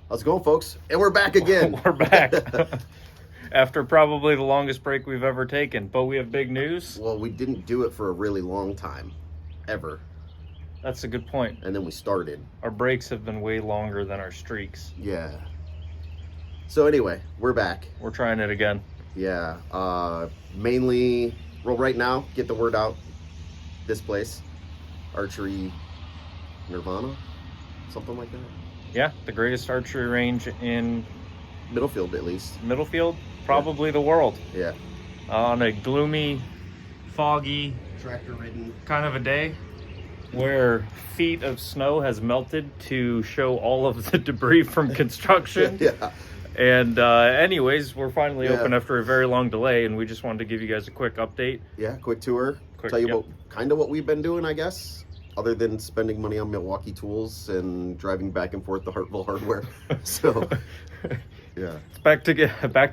How's it going, folks? And we're back again. We're back after probably the longest break we've ever taken, but we have big news. Well, we didn't do it for a really long time, ever. That's a good point. And then we started. Our breaks have been way longer than our streaks. Yeah. So anyway, we're back. We're trying it again. Yeah. Mainly, well, right now, get the word out. This place, Archery Nirvana, something like that. Yeah, the greatest archery range in Middlefield, at least. Middlefield, probably the world. Yeah. On a gloomy, foggy, Tractor-ridden kind of a day where feet of snow has melted to show all of the debris from construction. Yeah. And anyways, we're finally open after a very long delay, and we just wanted to give you guys a quick update. Yeah, quick tour. Tell you about kind of what we've been doing, I guess, other than spending money on Milwaukee tools and driving back and forth to Hartville Hardware. So, yeah. It's back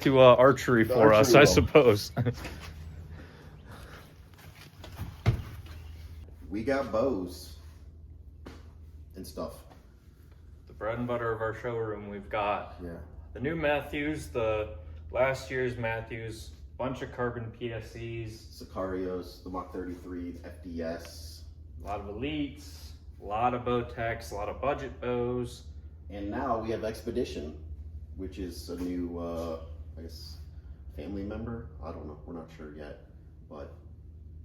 to archery for us, I suppose. We got bows and stuff. The bread and butter of our showroom, we've got Yeah. the new Matthews, the last year's Matthews, bunch of carbon PSCs, Sicarios, the Mach 33, FDS. a lot of elites, a lot of Bowtechs, a lot of budget bows. And now we have Expedition, which is a new, I guess, family member. I don't know. We're not sure yet, but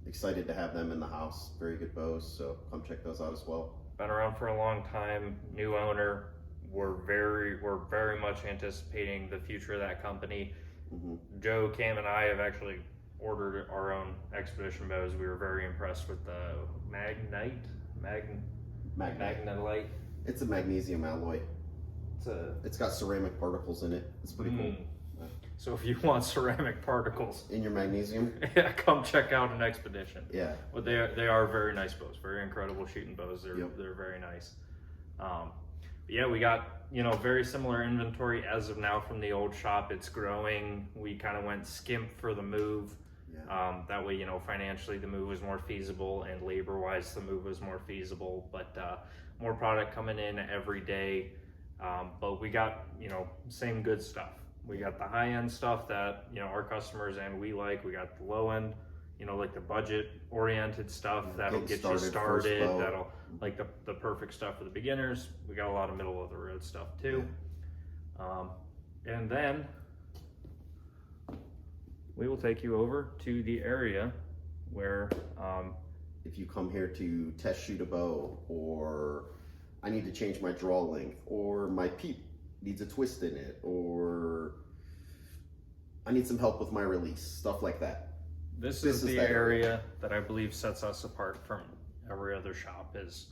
excited to have them in the house. Very good bows, so come check those out as well. Been around for a long time, new owner. We're very much anticipating the future of that company. Mm-hmm. Joe, Cam, and I have actually ordered our own Expedition bows. We were very impressed with the Magnetite. It's a magnesium alloy. It's It's got ceramic particles in it. It's pretty cool. So if you want ceramic particles In your magnesium? yeah, come check out an Expedition. Yeah. But they are very nice bows, very incredible shooting bows. They're very nice. But yeah, we got very similar inventory as of now from the old shop. It's growing. We kind of went skimp for the move. Yeah. That way, financially the move was more feasible, and labor-wise the move was more feasible. But more product coming in every day. But we got same good stuff. We got the high-end stuff that our customers and we like. We got the low-end, like the budget-oriented stuff that'll get you started. That'll like the perfect stuff for the beginners. We got a lot of middle-of-the-road stuff too. Yeah. And then we will take you over to the area where if you come here to test shoot a bow, or I need to change my draw length, or my peep needs a twist in it, or I need some help with my release, stuff like that. This is the area that I believe sets us apart from every other shop, is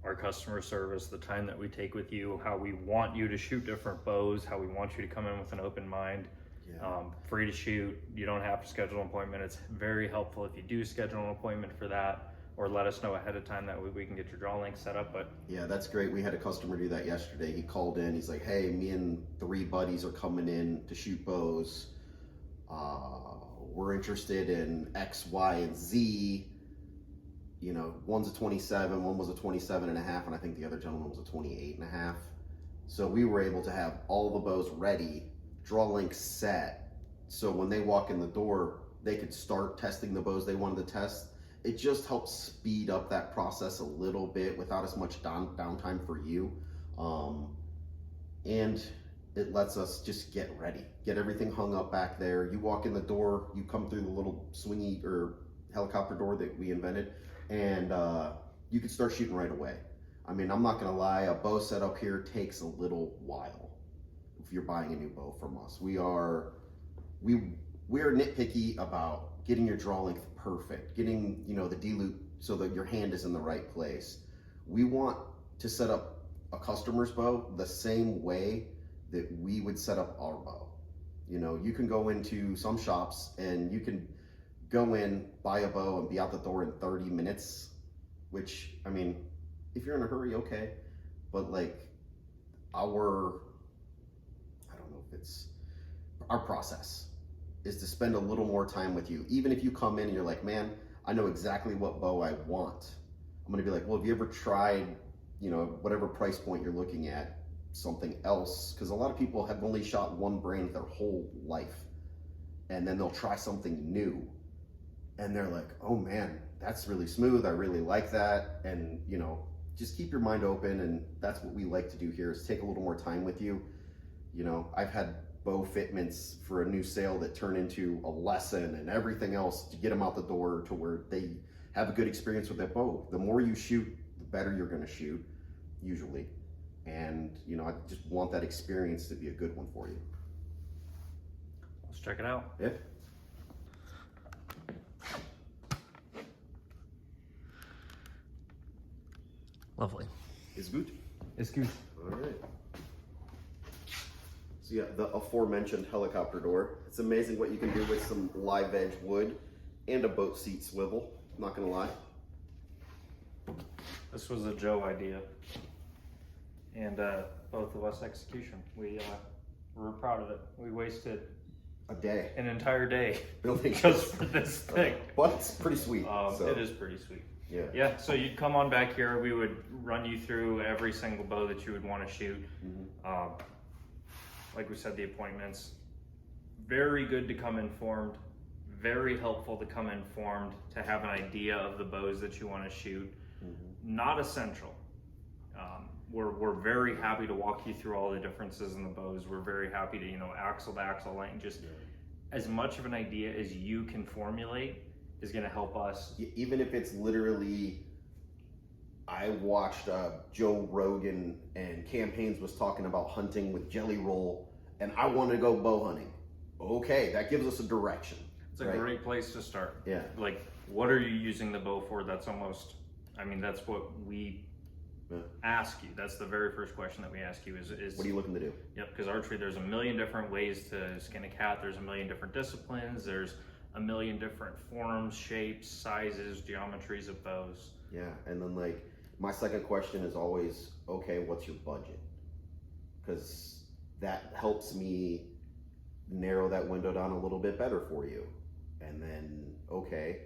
our customer service, the time that we take with you, how we want you to shoot different bows, how we want you to come in with an open mind. Yeah. Free to shoot. You don't have to schedule an appointment. It's very helpful if you do schedule an appointment for that, or let us know ahead of time. That way we can get your draw link set up. But yeah, that's great. We had a customer do that yesterday. He called in. He's like, hey, me and 3 buddies are coming in to shoot bows. We're interested in X, Y, and Z. One's a 27, one was a 27 and a half, and I think the other gentleman was a 28 and a half. So we were able to have all the bows ready, draw links set, so when they walk in the door, they could start testing the bows they wanted to test. It just helps speed up that process a little bit without as much downtime for you. And it lets us just get ready, get everything hung up back there. You walk in the door, you come through the little swingy or helicopter door that we invented, and you can start shooting right away. I mean, I'm not gonna lie, a bow set up here takes a little while if you're buying a new bow from us. We're nitpicky about getting your draw length perfect, getting the D-loop so that your hand is in the right place. We want to set up a customer's bow the same way that we would set up our bow. You can go into some shops and you can go in, buy a bow, and be out the door in 30 minutes, which, I mean, if you're in a hurry, okay. But like our process is to spend a little more time with you. Even if you come in and you're like, man, I know exactly what bow I want. I'm gonna be like, well, have you ever tried, whatever price point you're looking at, something else, because a lot of people have only shot one brand their whole life, and then they'll try something new and they're like, oh man, that's really smooth, I really like that. And you know, just keep your mind open, and that's what we like to do here, is take a little more time with you. You know, I've had bow fitments for a new sale that turn into a lesson and everything else to get them out the door to where they have a good experience with that bow. The more you shoot, the better you're going to shoot, usually. And you know, I just want that experience to be a good one for you. Let's check it out. Yeah. Lovely. It's good. It's good. All right. So yeah, the aforementioned helicopter door. It's amazing what you can do with some live edge wood and a boat seat swivel. Not gonna lie. This was a Joe idea, and both of us execution. We're proud of it. We wasted A day an entire day building just for this thing. but it's pretty sweet. So. It is pretty sweet. Yeah. Yeah, so you'd come on back here, we would run you through every single bow that you would want to shoot. Mm-hmm. Like we said, the appointments, very good to come informed, very helpful to come informed, to have an idea of the bows that you want to shoot. Mm-hmm. Not essential. We're very happy to walk you through all the differences in the bows. We're very happy to, you know, axle to axle length, just as much of an idea as you can formulate is going to help us. Even if it's literally, I watched Joe Rogan and Cam Hanes was talking about hunting with jelly roll, and I want to go bow hunting. Okay, that gives us a direction. It's a great place to start. Yeah. Like, what are you using the bow for? That's almost, I mean, that's what we ask you. That's the very first question that we ask you is what are you looking to do? Yep, because archery, there's a million different ways to skin a cat. There's a million different disciplines. There's a million different forms, shapes, sizes, geometries of bows. Yeah, and then like my second question is always, okay, what's your budget? Because that helps me narrow that window down a little bit better for you. And then, okay,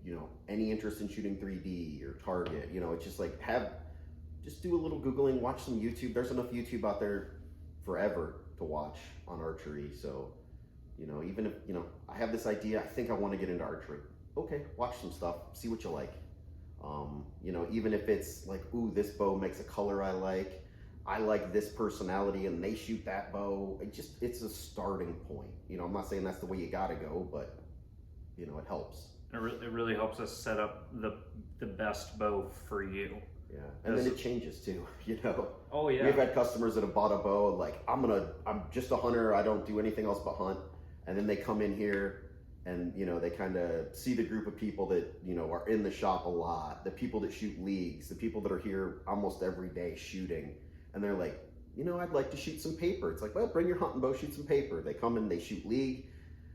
you know, any interest in shooting 3D or target? You know, it's just like just do a little Googling, watch some YouTube. There's enough YouTube out there forever to watch on archery. So, you know, even if, you know, I have this idea, I think I want to get into archery. Okay, watch some stuff, see what you like. You know, even if it's like, ooh, this bow makes a color I like this personality and they shoot that bow. It's a starting point. You know, I'm not saying that's the way you gotta go, but you know, it helps. It really helps us set up the best bow for you. Yeah, and then it changes too, you know. Oh yeah. We've had customers that have bought a bow, like, I'm just a hunter, I don't do anything else but hunt. And then they come in here and, you know, they kind of see the group of people that, you know, are in the shop a lot, the people that shoot leagues, the people that are here almost every day shooting. And they're like, you know, I'd like to shoot some paper. It's like, well, bring your hunting bow, shoot some paper. They come in, they shoot league.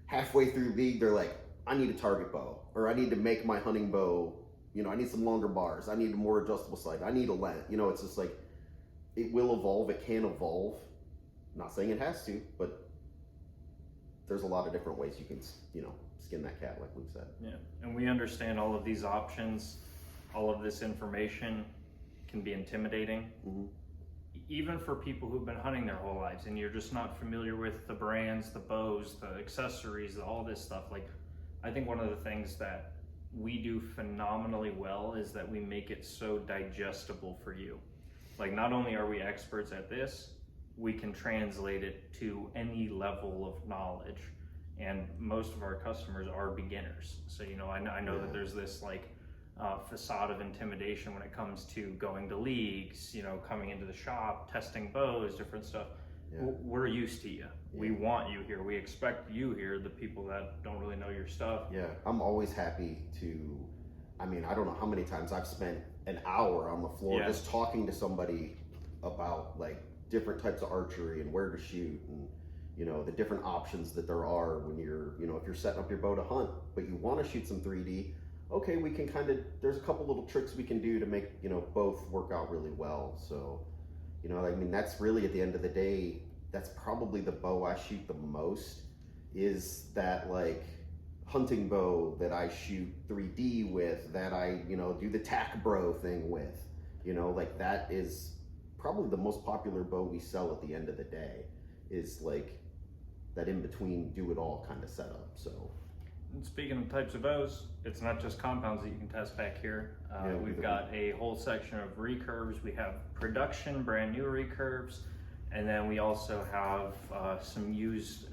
Halfway through league, they're like, I need a target bow, or I need to make my hunting bow, you know, I need some longer bars, I need a more adjustable sight, I need a length. You know, it's just like, it will evolve, it can evolve. Not saying it has to, but there's a lot of different ways you can, you know, skin that cat, like Luke said. Yeah, and we understand all of these options, all of this information can be intimidating. Mm-hmm. Even for people who've been hunting their whole lives and you're just not familiar with the brands, the bows, the accessories, all this stuff. Like, I think one of the things that we do phenomenally well is that we make it so digestible for you. Like, not only are we experts at this, we can translate it to any level of knowledge. And most of our customers are beginners. So, you know, I know that there's this like facade of intimidation when it comes to going to leagues, you know, coming into the shop, testing bows, different stuff. Yeah. We're used to you. Yeah. We want you here. We expect you here, the people that don't really know your stuff. Yeah, I'm always happy to, I mean, I don't know how many times I've spent an hour on the floor just talking to somebody about like different types of archery and where to shoot and, you know, the different options that there are when you're, you know, if you're setting up your bow to hunt, but you want to shoot some 3D, okay, we can kind of, there's a couple little tricks we can do to make, you know, both work out really well. So, you know, I mean, that's really, at the end of the day, that's probably the bow I shoot the most, is that like hunting bow that I shoot 3D with, that I, you know, do the tack bro thing with, you know, like that is probably the most popular bow we sell at the end of the day is like that in between do it all kind of setup. So And speaking of types of bows, it's not just compounds that you can test back here. We've got a whole section of recurves. We have production, brand new recurves, and then we also have some used,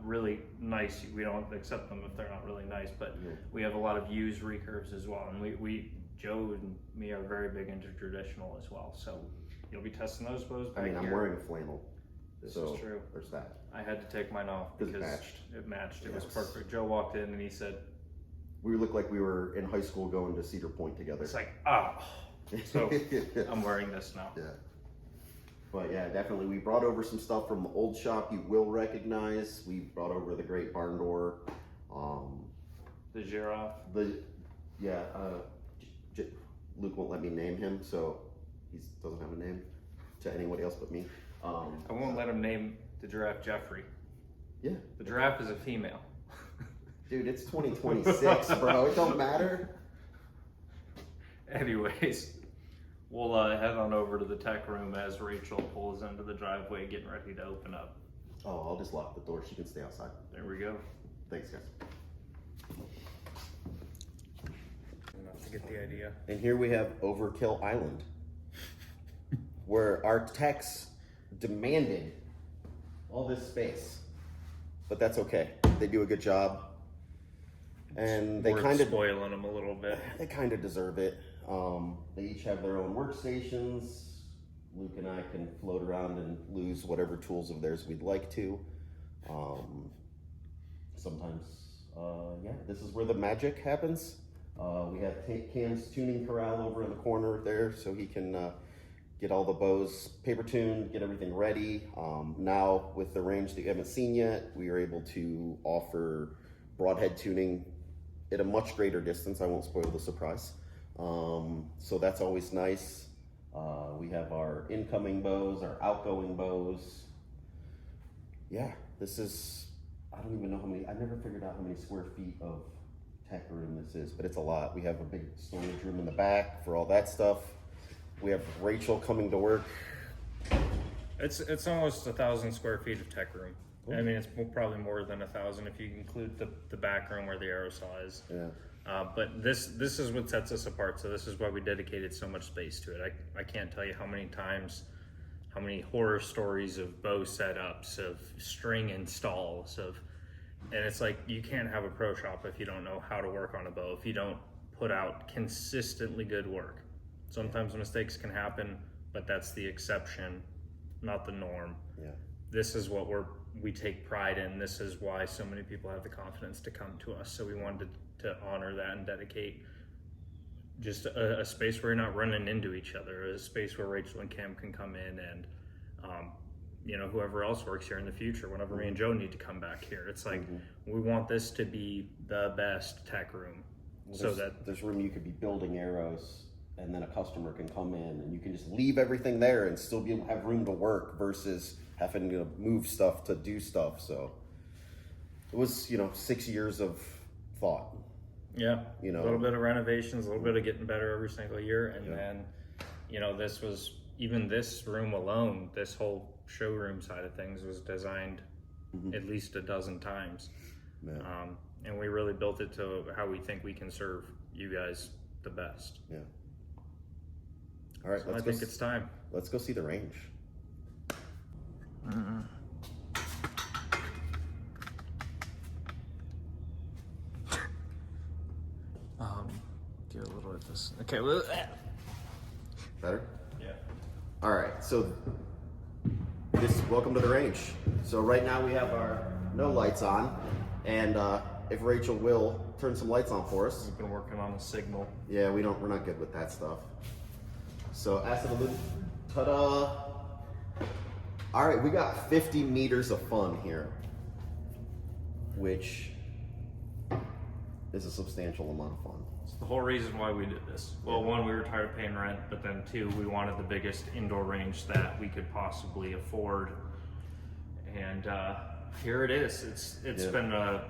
really nice. We don't accept them if they're not really nice, but we have a lot of used recurves as well. And we Joe and me are very big into traditional as well. So you'll be testing those bows back here. I'm wearing flannel. This so is true. There's that. I had to take mine off because it matched. It was perfect. Joe walked in and he said, we looked like we were in high school going to Cedar Point together. it's like, oh. So I'm wearing this now. Yeah. But yeah, definitely. We brought over some stuff from the old shop you will recognize. We brought over the Great Barn Door. The giraffe. Luke won't let me name him, so he doesn't have a name to anybody else but me. I won't let him name the giraffe Jeffrey. Yeah. The giraffe is a female. Dude, it's 2026, bro. It don't matter. Anyways, we'll head on over to the tech room as Rachel pulls into the driveway getting ready to open up. Oh, I'll just lock the door. She can stay outside. There we go. Thanks, guys. Enough to get the idea. And here we have Overkill Island, where our techs demanded all this space. But that's okay. They do a good job. And they kind of spoiling them a little bit. They kind of deserve it. They each have their own workstations. Luke and I can float around and lose whatever tools of theirs we'd like to. Sometimes, this is where the magic happens. We have Cam's tuning corral over in the corner there, so he can get all the bows paper tuned, get everything ready. Now with the range that you haven't seen yet, we are able to offer broadhead tuning at a much greater distance. I won't spoil the surprise. So that's always nice. We have our incoming bows, our outgoing bows. Yeah, this is, I don't even know how many, I never figured out how many square feet of tech room this is, but it's a lot. We have a big storage room in the back for all that stuff. We have Rachel coming to work. It's almost 1,000 square feet of tech room. I mean, it's probably more than 1,000 if you include the back room where the arrow saw is. Yeah. But this is what sets us apart. So this is why we dedicated so much space to it. I can't tell you how many times, how many horror stories of bow setups, of string installs, and it's like, you can't have a pro shop if you don't know how to work on a bow, if you don't put out consistently good work. Sometimes mistakes can happen, but that's the exception, not the norm. Yeah. This is what we take pride in. This is why so many people have the confidence to come to us. So we wanted to honor that and dedicate just a space where you're not running into each other, a space where Rachel and Cam can come in and, whoever else works here in the future, whenever me and Joe need to come back here. It's like, we want this to be the best tech room. Well, so that there's room you could be building arrows, and then a customer can come in and you can just leave everything there and still be able to have room to work versus having to move stuff to do stuff. So it was, 6 years of thought. Yeah, a little bit of renovations, a little bit of getting better every single year. And then, this was, even this room alone, this whole showroom side of things was designed at least a dozen times. Yeah. And we really built it to how we think we can serve you guys the best. Yeah. All right, So I think it's time. Let's go see the range. Do a little of this. Okay, well, Better? yeah. All right, so welcome to the range. So right now we have our no lights on, and if Rachel will turn some lights on for us. We've been working on a signal. Yeah, we're not good with that stuff. So acid illusion, ta-da! All right, we got 50 meters of fun here, which is a substantial amount of fun. It's the whole reason why we did this. Well, one, we were tired of paying rent, but then two, we wanted the biggest indoor range that we could possibly afford. And here it is. It's been a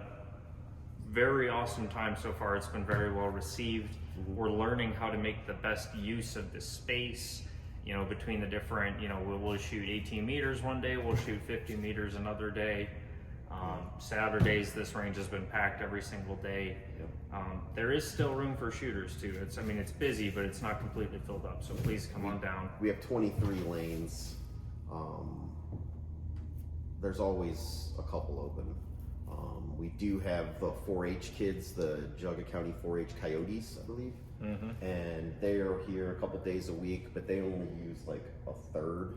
very awesome time so far. It's been very well received. We're learning how to make the best use of this space you know, between the different, you know, we'll shoot 18 meters one day, we'll shoot 50 meters another day. Saturdays, this range has been packed every single day. There is still room for shooters too. I mean, it's busy, but it's not completely filled up. So please come on down. We have 23 lanes. There's always a couple open. We do have the 4-H kids, the Geauga County 4-H Coyotes, I believe. And they are here a couple days a week, but they only use like a third.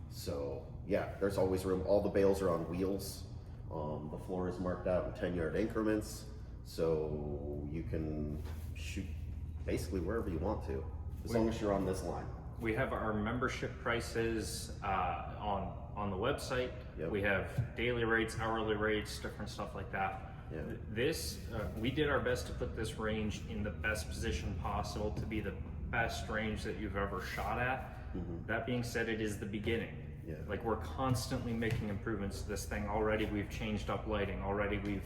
So yeah, there's always room. All the bales are on wheels. The floor is marked out in 10-yard increments, so you can shoot basically wherever you want to, as long as you're on this line. We have our membership prices on the website. We have daily rates, hourly rates, different stuff like that. This, we did our best to put this range in the best position possible to be the best range that you've ever shot at. That being said, it is the beginning. Like, we're constantly making improvements to this thing. Already we've changed up lighting. Already we've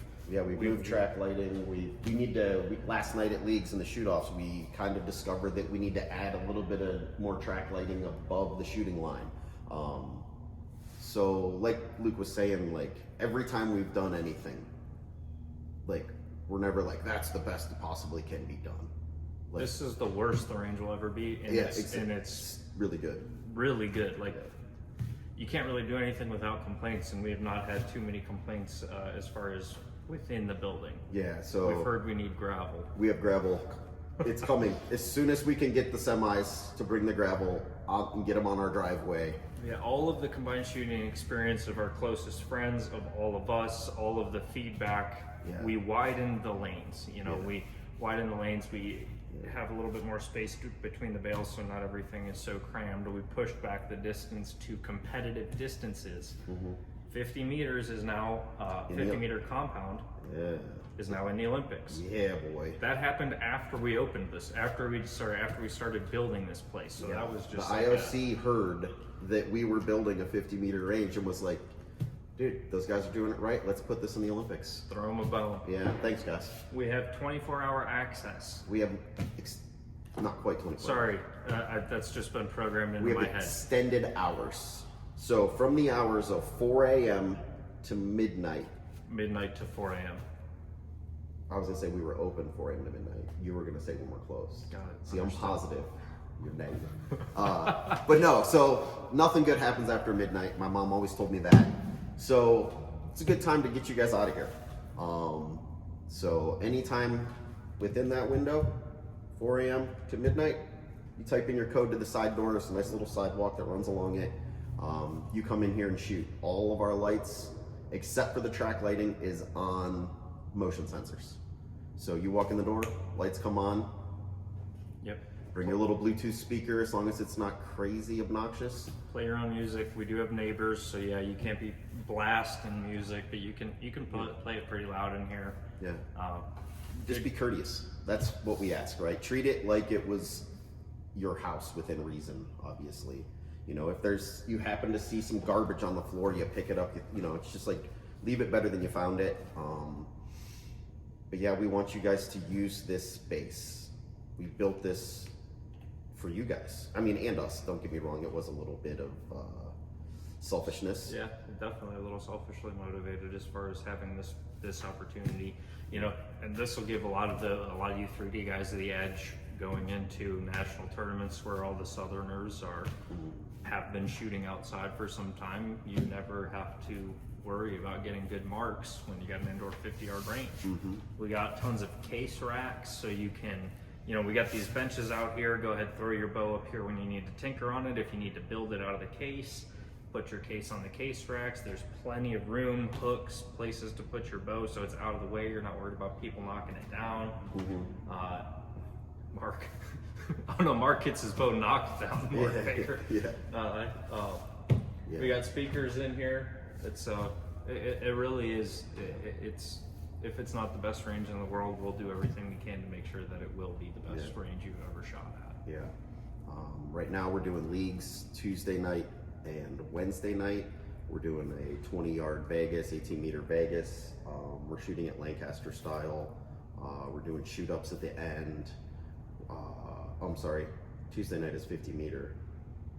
moved track lighting. We need to, last night at leagues and the shoot-offs, we kind of discovered that we need to add a little bit of more track lighting above the shooting line. So like Luke was saying, like, every time we've done anything, like, we're never like, that's the best that possibly can be done. Like, this is the worst the range will ever be, and it's really good. Really good. Like, you can't really do anything without complaints, and we have not had too many complaints as far as within the building. So we've heard we need gravel. We have gravel. It's coming. As soon as we can get the semis to bring the gravel out and get them on our driveway. All of the combined shooting experience of our closest friends, of all of us, all of the feedback, we widened the lanes. You know, we widened the lanes. We have a little bit more space between the bales, so not everything is so crammed. We pushed back the distance to competitive distances. 50 meters is now 50 meter compound is now in the Olympics. Boy. That happened after we opened this, after we started building this place. So that was just the IOC heard that we were building a 50-meter range and was like, dude, those guys are doing it right. Let's put this in the Olympics. Throw them a bone. Thanks, guys. We have 24-hour access. We have not quite 24. Sorry, that's just been programmed into my head. We have extended hours. So from the hours of 4 a.m. to midnight. Midnight to 4 a.m. I was gonna say we were open 4 a.m. to midnight. You were gonna say when we're closed. Got it. See, I'm positive. You're negative. But no, so nothing good happens after midnight. My mom always told me that. So it's a good time to get you guys out of here. So anytime within that window, 4 a.m. to midnight, you type in your code to the side door. There's a nice little sidewalk that runs along it. You come in here and shoot. All of our lights, except for the track lighting, is on motion sensors. So you walk in the door, lights come on. Bring your little Bluetooth speaker, as long as it's not crazy obnoxious. Play your own music. We do have neighbors, so you can't be blasting music, but you can play it pretty loud in here. Just be courteous. That's what we ask, right? Treat it like it was your house within reason, obviously. You know, if you happen to see some garbage on the floor, you pick it up, you know, it's just like, leave it better than you found it. But yeah, we want you guys to use this space. We built this for you guys. I mean, and us, don't get me wrong, it was a little bit of selfishness. Definitely a little selfishly motivated as far as having this opportunity, you know, and this will give a lot of you 3D guys the edge going into national tournaments where all the Southerners have been shooting outside for some time. You never have to worry about getting good marks when you got an indoor 50-yard range. We got tons of case racks, so you can, you know, we got these benches out here. Go ahead, throw your bow up here when you need to tinker on it. If you need to build it out of the case, put your case on the case racks. There's plenty of room, hooks, places to put your bow so it's out of the way. You're not worried about people knocking it down. Mark, oh no, Mark gets his bow knocked down. We got speakers in here. It's it really is. It's if it's not the best range in the world, we'll do everything we can to make sure that it will be the best range you've ever shot at. Right now we're doing leagues Tuesday night and Wednesday night. We're doing a 20-yard Vegas, 18-meter Vegas. We're shooting it Lancaster style. We're doing shoot-ups at the end. Tuesday night is 50 meter,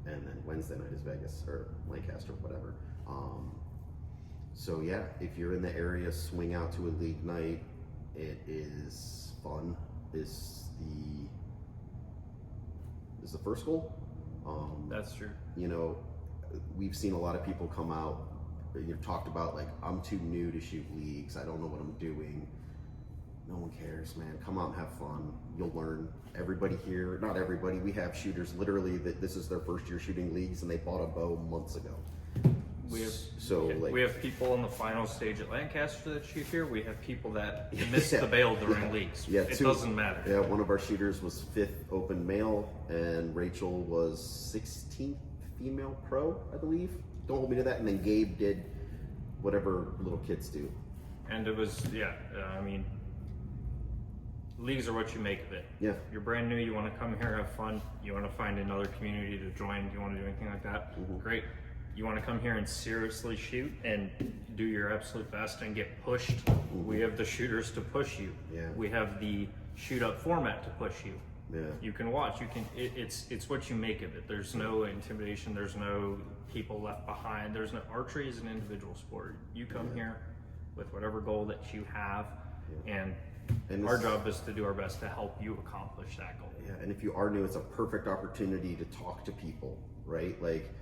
and then Wednesday night is Vegas or Lancaster, whatever. So yeah, if you're in the area, swing out to a league night. It is fun. Is the first goal. That's true. You know, we've seen a lot of people come out. You've talked about like, I'm too new to shoot leagues. I don't know what I'm doing. No one cares, man. Come out and have fun. You'll learn. Everybody here, not everybody, we have shooters literally that this is their first year shooting leagues and they bought a bow months ago. We have people in the final stage at Lancaster that shoot here. We have people that miss the bail during leagues. Yeah, it doesn't matter. Yeah, one of our shooters was 5th open male, and Rachel was 16th female pro, I believe. Don't hold me to that. And then Gabe did whatever little kids do. And it was, I mean, leagues are what you make of it. Yeah. You're brand new, you want to come here, have fun, you want to find another community to join, you want to do anything like that, great. You want to come here and seriously shoot and do your absolute best and get pushed, we have the shooters to push you. Yeah. We have the shoot up format to push you. Yeah. You can watch, it's what you make of it. There's no intimidation, there's no people left behind, there's no, archery is an individual sport. You come here with whatever goal that you have, and our job is to do our best to help you accomplish that goal. Yeah, and if you are new, it's a perfect opportunity to talk to people, right? Like,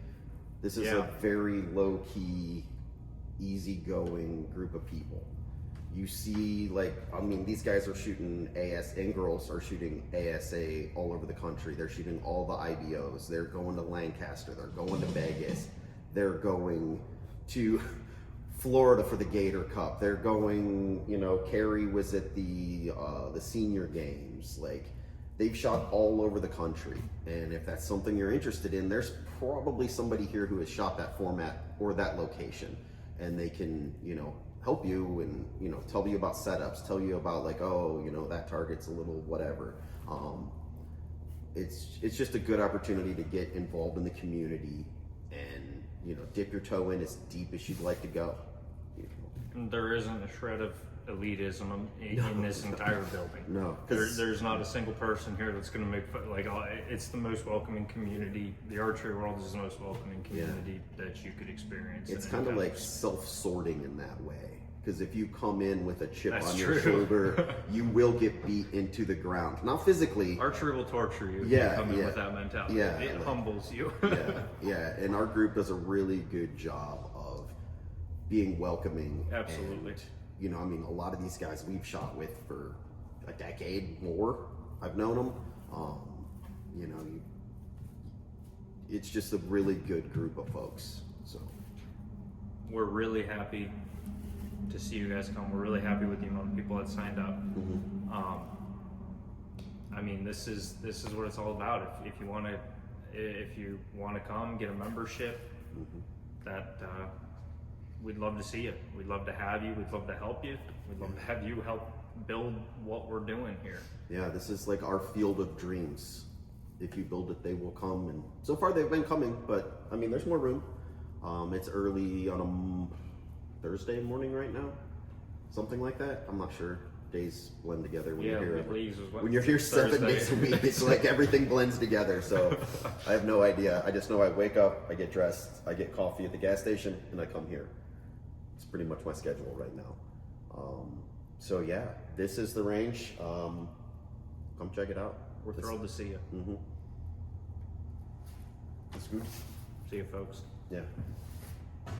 this is a very low-key, easygoing group of people. You see, like, I mean, these guys are shooting AS, and girls are shooting ASA all over the country. They're shooting all the IBOs. They're going to Lancaster. They're going to Vegas. They're going to Florida for the Gator Cup. They're going, you know, Carrie was at the senior games. Like, they've shot all over the country. And if that's something you're interested in, there's probably somebody here who has shot that format or that location, and they can, you know, help you and, you know, tell you about setups, tell you about like, oh, you know, that target's a little whatever. It's just a good opportunity to get involved in the community and, you know, dip your toe in as deep as you'd like to go. And there isn't a shred of elitism in this entire building. No, there's not a single person here that's going to make fun. Like, it's the most welcoming community. The archery world is the most welcoming community that you could experience. It's kind of like self-sorting in that way. Because if you come in with a chip That's on true. your shoulder, you will get beat into the ground. Not physically. Archery will torture you if Yeah, you come in yeah. with that mentality. Yeah, It like- humbles you. Yeah. And our group does a really good job of being welcoming. Absolutely. And, you know, I mean, a lot of these guys we've shot with for a decade more. I've known them. You know, it's just a really good group of folks. So We're really happy to see you guys come. We're really happy with the amount of people that signed up. I mean, this is what it's all about. If you want to come, get a membership. That we'd love to see you. We'd love to have you. We'd love to help you. We'd love to have you help build what we're doing here. Yeah, this is like our field of dreams. If you build it, they will come. And so far they've been coming, but I mean, there's more room. It's early on a Thursday morning right now, something like that. I'm not sure. Days blend together when you're here. When you're here 7 days a week, it's like everything blends together. So I have no idea. I just know I wake up, I get dressed, I get coffee at the gas station, and I come here. It's pretty much my schedule right now. So yeah, this is the range. Come check it out. We're thrilled to see you. That's good. See you, folks. Yeah.